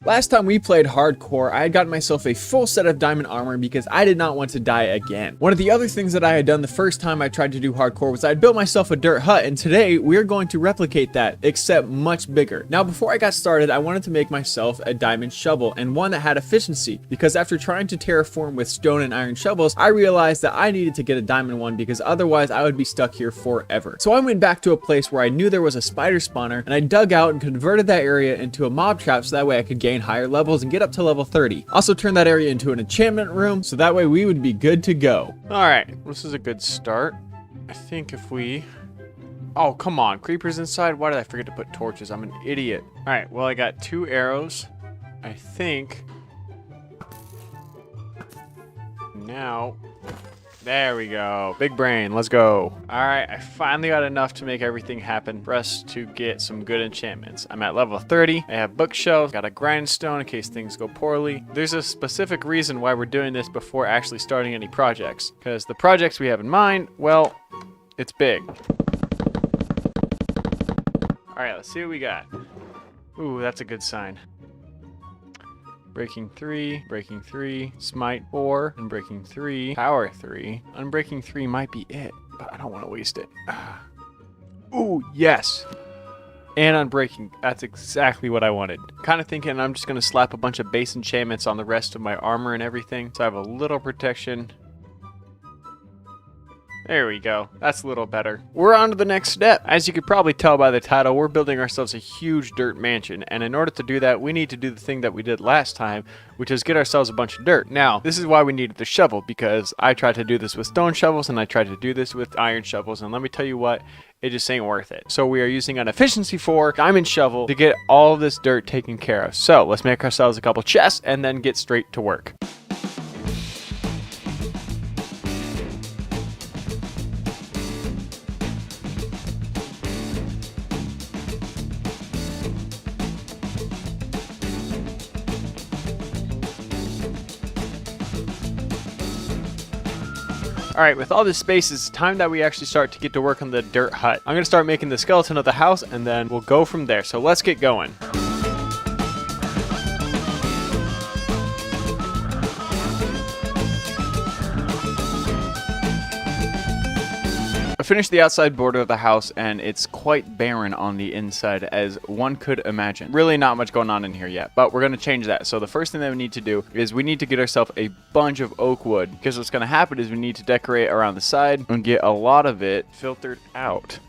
Last time we played hardcore, I had gotten myself a full set of diamond armor because I did not want to die again. One of the other things that I had done the first time I tried to do hardcore was I had built myself a dirt hut, and today we're going to replicate that, except much bigger. Now before I got started, I wanted to make myself a diamond shovel, and one that had efficiency, because after trying to terraform with stone and iron shovels, I realized that I needed to get a diamond one because otherwise I would be stuck here forever. So I went back to a place where I knew there was a spider spawner, and I dug out and converted that area into a mob trap so that way I could gain higher levels and get up to level 30. Also turned that area into an enchantment room so that way we would be good to go. Alright, this is a good start. I think if we... Oh, come on. Creepers inside? Why did I forget to put torches? I'm an idiot. Alright, well I got 2 arrows. I think... Now... There we go. Big brain. Let's go. Alright, I finally got enough to make everything happen for us to get some good enchantments. I'm at level 30. I have bookshelves. Got a grindstone in case things go poorly. There's a specific reason why we're doing this before actually starting any projects. Because the projects we have in mind, well, it's big. Alright, let's see what we got. Ooh, that's a good sign. Breaking 3, smite 4, unbreaking 3, power 3. Unbreaking 3 might be it, but I don't want to waste it. Ooh, yes! And unbreaking, that's exactly what I wanted. Kind of thinking I'm just going to slap a bunch of base enchantments on the rest of my armor and everything, so I have a little protection. There we go. That's a little better. We're on to the next step. As you could probably tell by the title, we're building ourselves a huge dirt mansion. And in order to do that, we need to do the thing that we did last time, which is get ourselves a bunch of dirt. Now, this is why we needed the shovel, because I tried to do this with stone shovels and I tried to do this with iron shovels. And let me tell you what, it just ain't worth it. So we are using an efficiency 4 diamond shovel to get all of this dirt taken care of. So let's make ourselves a couple chests and then get straight to work. Alright, with all this space, it's time that we actually start to get to work on the dirt hut. I'm going to start making the skeleton of the house, and then we'll go from there. So let's get going. I finished the outside border of the house and it's quite barren on the inside, as one could imagine. Really not much going on in here yet, but we're going to change that. So the first thing that we need to do is we need to get ourselves a bunch of oak wood, because what's going to happen is we need to decorate around the side and get a lot of it filtered out.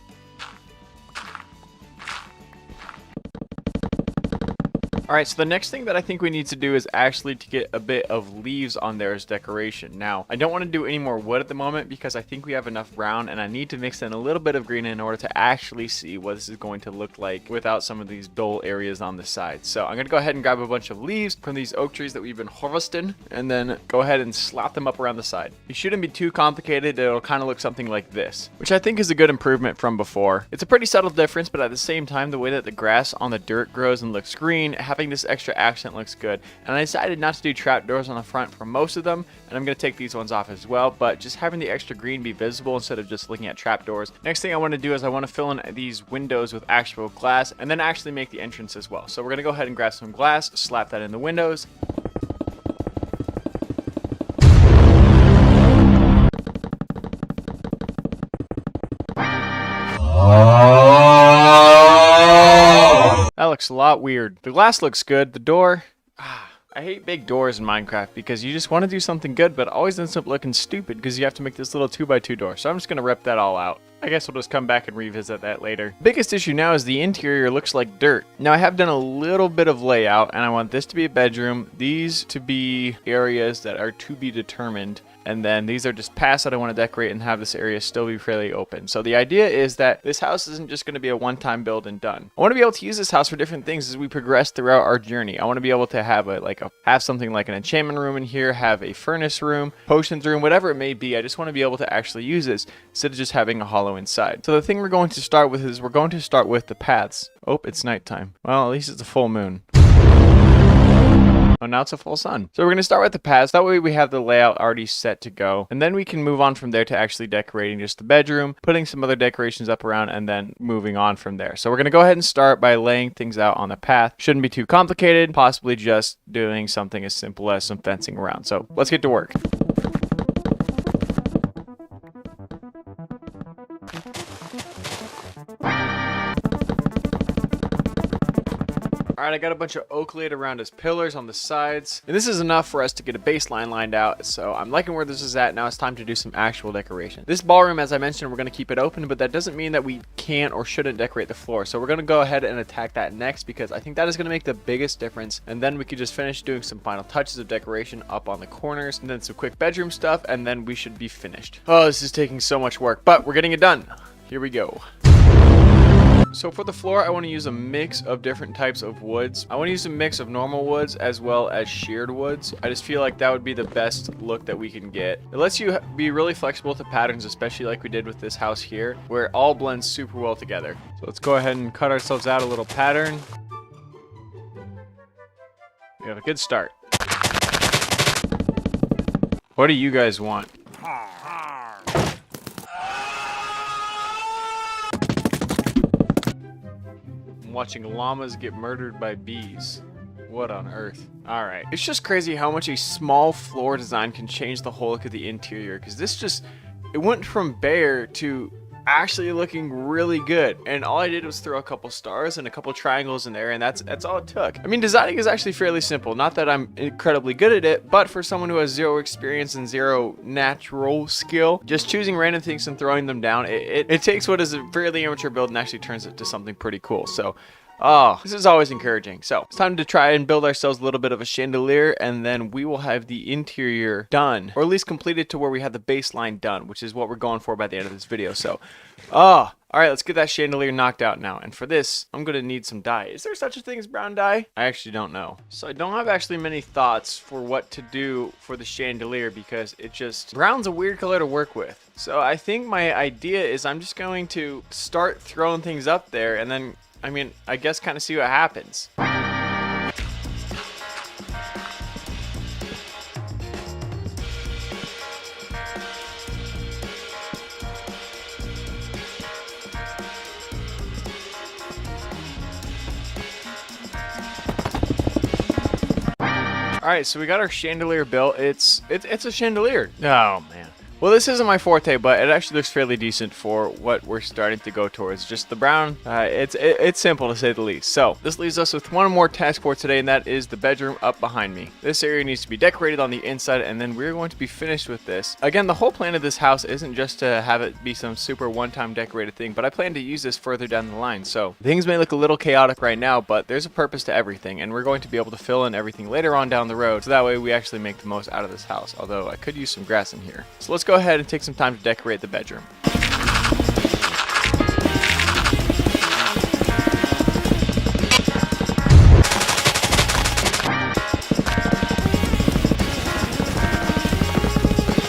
Alright, so the next thing that I think we need to do is actually to get a bit of leaves on there as decoration. Now, I don't want to do any more wood at the moment because I think we have enough brown, and I need to mix in a little bit of green in order to actually see what this is going to look like without some of these dull areas on the side. So I'm going to go ahead and grab a bunch of leaves from these oak trees that we've been harvesting, and then go ahead and slap them up around the side. It shouldn't be too complicated. It'll kind of look something like this, which I think is a good improvement from before. It's a pretty subtle difference, but at the same time, the way that the grass on the dirt grows and looks green, having this extra accent looks good. And I decided not to do trapdoors on the front for most of them, and I'm going to take these ones off as well, but just having the extra green be visible instead of just looking at trapdoors. Next thing I want to do is I want to fill in these windows with actual glass and then actually make the entrance as well. So we're going to go ahead and grab some glass, slap that in the windows. That looks a lot weird. The glass looks good. The door... I hate big doors in Minecraft because you just want to do something good, but it always ends up looking stupid because you have to make this little 2x2 door. So I'm just going to rip that all out. I guess we'll just come back and revisit that later. Biggest issue now is the interior looks like dirt. Now I have done a little bit of layout, and I want this to be a bedroom, these to be areas that are to be determined, and then these are just paths that I want to decorate and have this area still be fairly open. So the idea is that this house isn't just going to be a one-time build and done. I want to be able to use this house for different things as we progress throughout our journey. I want to be able to have have something like an enchantment room in here, have a furnace room, potions room, whatever it may be. I just want to be able to actually use this instead of just having a hollow inside. So the thing we're going to start with is we're going to start with the paths. Oh, it's nighttime. Well, at least it's a full moon. Oh now it's a full sun. So we're going to start with the paths. That way we have the layout already set to go. And then we can move on from there to actually decorating just the bedroom, putting some other decorations up around, and then moving on from there. So we're going to go ahead and start by laying things out on the path. Shouldn't be too complicated, possibly just doing something as simple as some fencing around. So let's get to work. Alright, I got a bunch of oak laid around as pillars on the sides, and this is enough for us to get a baseline lined out, so I'm liking where this is at. Now it's time to do some actual decoration. This ballroom, as I mentioned, we're going to keep it open, but that doesn't mean that we can't or shouldn't decorate the floor, so we're going to go ahead and attack that next, because I think that is going to make the biggest difference, and then we could just finish doing some final touches of decoration up on the corners, and then some quick bedroom stuff, and then we should be finished. Oh, this is taking so much work, but we're getting it done. Here we go. So for the floor, I want to use a mix of different types of woods. I want to use a mix of normal woods as well as sheared woods. I just feel like that would be the best look that we can get. It lets you be really flexible to patterns, especially like we did with this house here, where it all blends super well together. So let's go ahead and cut ourselves out a little pattern. We have a good start. What do you guys want? Watching llamas get murdered by bees. What on earth? Alright. It's just crazy how much a small floor design can change the whole look of the interior, because this just, it went from bare to actually looking really good, and all I did was throw a couple stars and a couple triangles in there, and that's all it took. I mean, designing is actually fairly simple. Not that I'm incredibly good at it, but for someone who has zero experience and zero natural skill, just choosing random things and throwing them down, it takes what is a fairly amateur build and actually turns it to something pretty cool. So oh, this is always encouraging. So it's time to try and build ourselves a little bit of a chandelier, and then we will have the interior done, or at least completed to where we have the baseline done, which is what we're going for by the end of this video. So, all right, let's get that chandelier knocked out now. And for this, I'm going to need some dye. Is there such a thing as brown dye? I actually don't know. So I don't have actually many thoughts for what to do for the chandelier, because it just, brown's a weird color to work with. So I think my idea is I'm just going to start throwing things up there, and then I mean, I guess kind of see what happens. Alright, so we got our chandelier built. It's a chandelier. Oh man. Well, this isn't my forte, but it actually looks fairly decent for what we're starting to go towards. Just the brown, it's simple to say the least. So this leaves us with one more task for today, and that is the bedroom up behind me. This area needs to be decorated on the inside, and then we're going to be finished with this. Again, the whole plan of this house isn't just to have it be some super one-time decorated thing, but I plan to use this further down the line. So things may look a little chaotic right now, but there's a purpose to everything, and we're going to be able to fill in everything later on down the road, so that way we actually make the most out of this house. Although I could use some grass in here. So let's go ahead and take some time to decorate the bedroom.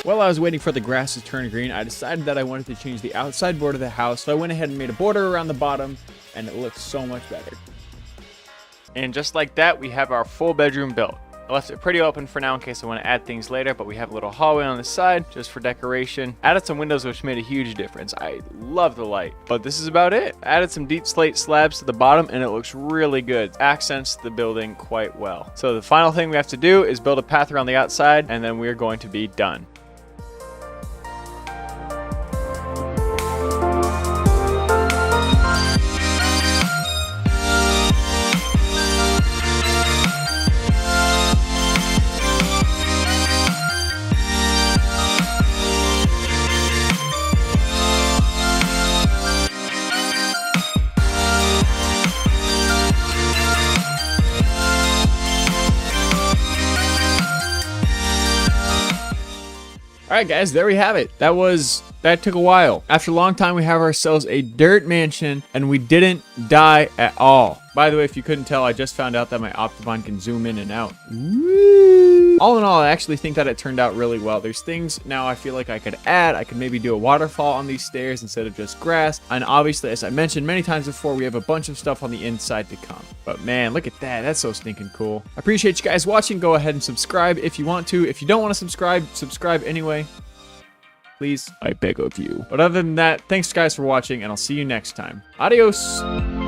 While I was waiting for the grass to turn green, I decided that I wanted to change the outside border of the house, so I went ahead and made a border around the bottom, and it looks so much better. And just like that, we have our full bedroom built. I left it pretty open for now in case I want to add things later, but we have a little hallway on the side just for decoration. Added some windows, which made a huge difference. I love the light, but this is about it. Added some deep slate slabs to the bottom, and it looks really good. Accents the building quite well. So the final thing we have to do is build a path around the outside, and then we're going to be done. Alright guys, there we have it. That took a while. After a long time, we have ourselves a dirt mansion, and we didn't die at all. By the way, if you couldn't tell, I just found out that my Optifine can zoom in and out. Woo! All in all, I actually think that it turned out really well. There's things now I feel like I could add. I could maybe do a waterfall on these stairs instead of just grass. And obviously, as I mentioned many times before, we have a bunch of stuff on the inside to come. But man, look at that. That's so stinking cool. I appreciate you guys watching. Go ahead and subscribe if you want to. If you don't want to subscribe, subscribe anyway. Please, I beg of you. But other than that, thanks guys for watching, and I'll see you next time. Adios!